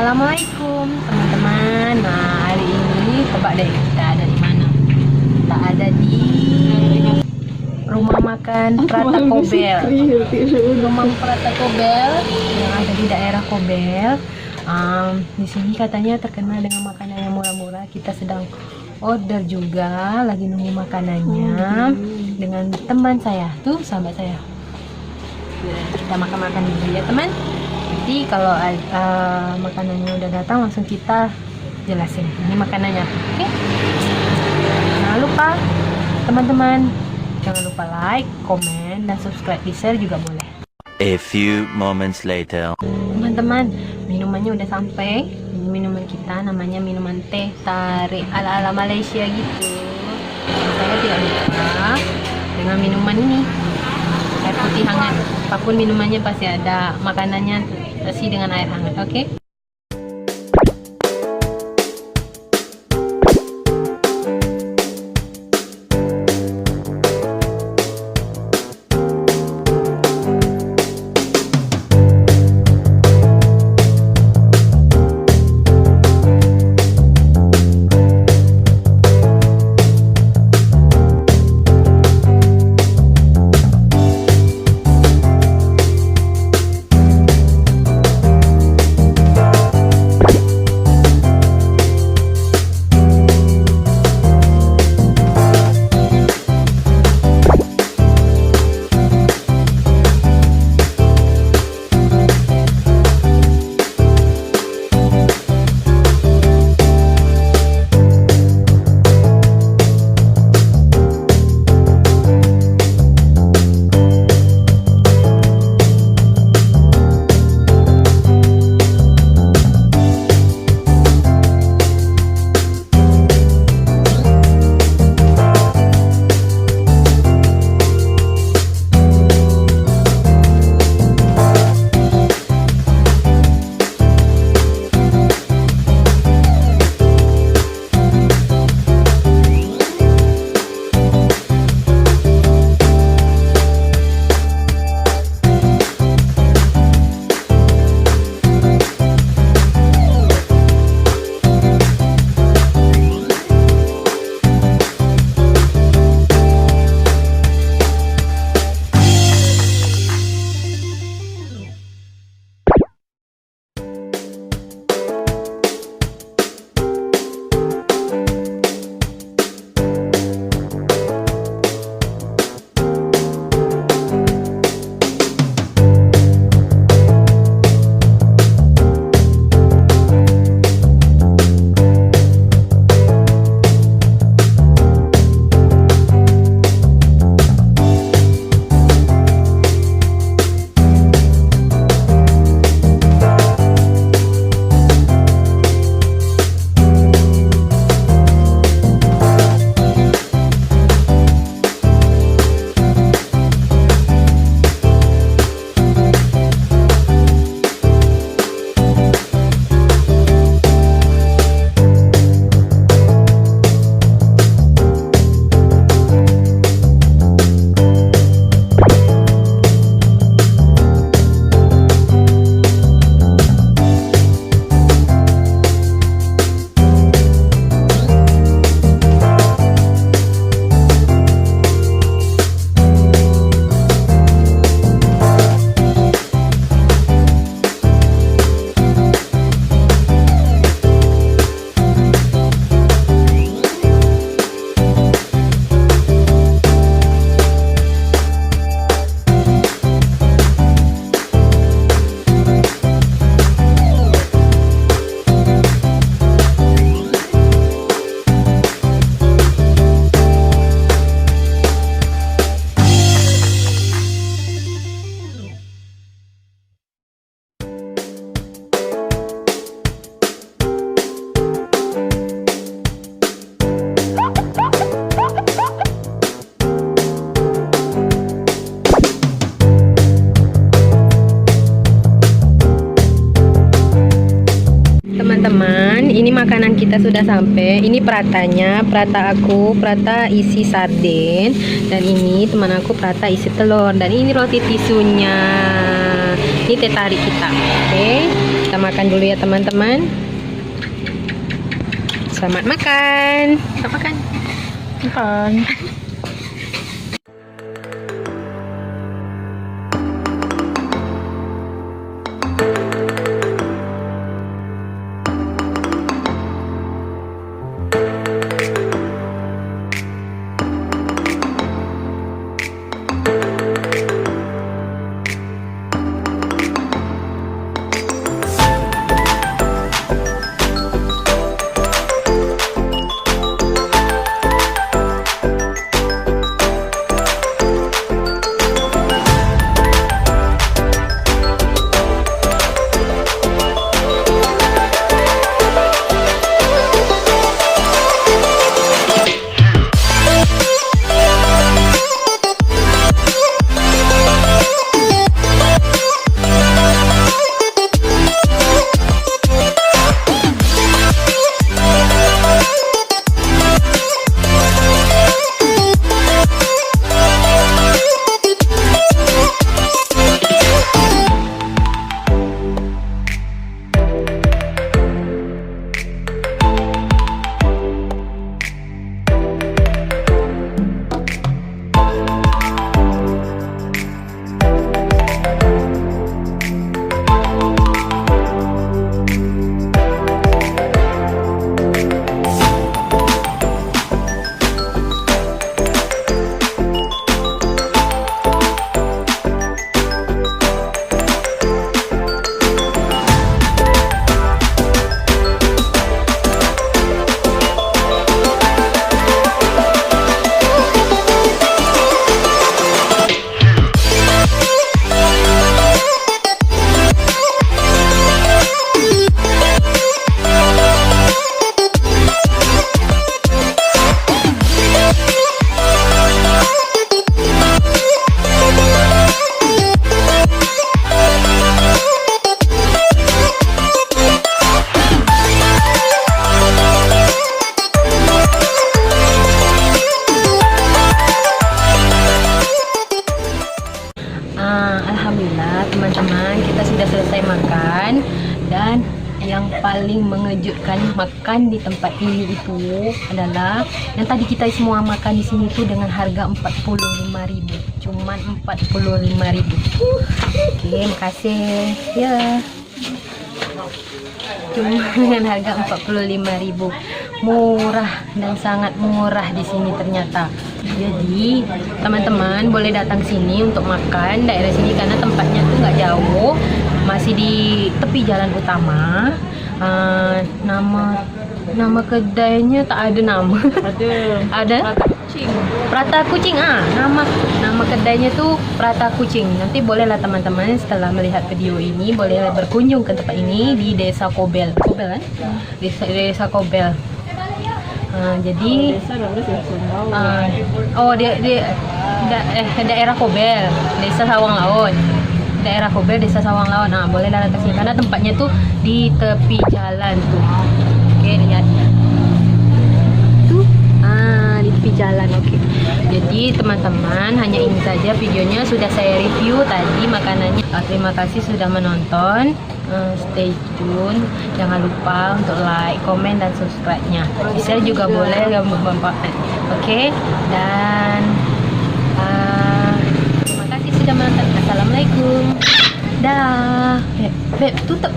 Assalamualaikum teman-teman. Nah, hari ini coba deh kita ada di mana? Kita ada di rumah makan Prata Kobel. Rumah Prata Kobel yang ada di daerah Kobel. Di sini katanya terkenal dengan makanan yang murah-murah. Kita sedang order juga, lagi nunggu makanannya dengan teman saya. Tuh, sahabat saya. Kita makan-makan dulu ya, teman. Nanti kalau makanannya udah datang langsung kita jelasin ini makanannya, oke? Jangan lupa teman-teman, jangan lupa like, komen, dan subscribe, di share juga boleh. A few moments later. Teman-teman, minumannya udah sampai. Ini minuman kita, namanya minuman teh tarik ala-ala Malaysia gitu. Saya tidak lupa dengan minuman ini, air putih hangat. Apapun minumannya pasti ada makanannya, isi dengan air hangat, oke? Teman-teman, ini makanan kita sudah sampai. Ini pratanya, prata aku, prata isi sarden, dan ini teman aku prata isi telur, dan ini roti tisunya. Ini teh tarik kita. Oke, kita makan dulu ya teman-teman. Selamat makan. Selamat makan. Makan. Alhamdulillah teman-teman, kita sudah selesai makan. Dan yang paling mengejutkan makan di tempat ini itu adalah yang tadi kita semua makan di sini tuh dengan harga 45.000, cuman 45.000. Oke, makasih ya. Cuma dengan harga 45.000, murah dan sangat murah di sini ternyata. Jadi teman-teman boleh datang sini untuk makan daerah sini karena tempatnya tuh nggak jauh, masih di tepi jalan utama. Nama kedainya tak ada nama. Ada Prata Kucing. Nama kedainya tuh Prata Kucing. Nanti bolehlah teman-teman setelah melihat video ini boleh berkunjung ke tempat ini di Desa Kobel. Kobel kan? Desa Kobel. Jadi daerah Kobel, Desa Sawang Laut. Daerah Kobel, Desa Sawang Laut. Boleh datang ke sini karena tempatnya tuh di tepi jalan tuh. Oke, lihat. Tuh. Di tepi jalan. Oke. Jadi teman-teman, hanya ini saja videonya sudah saya review tadi makanannya. Terima kasih sudah menonton. Stay tune, jangan lupa untuk like, komen, dan subscribe-nya. Share juga boleh, oke. Dan terima kasih sudah menonton. Assalamualaikum. Dah. Beb, tutup.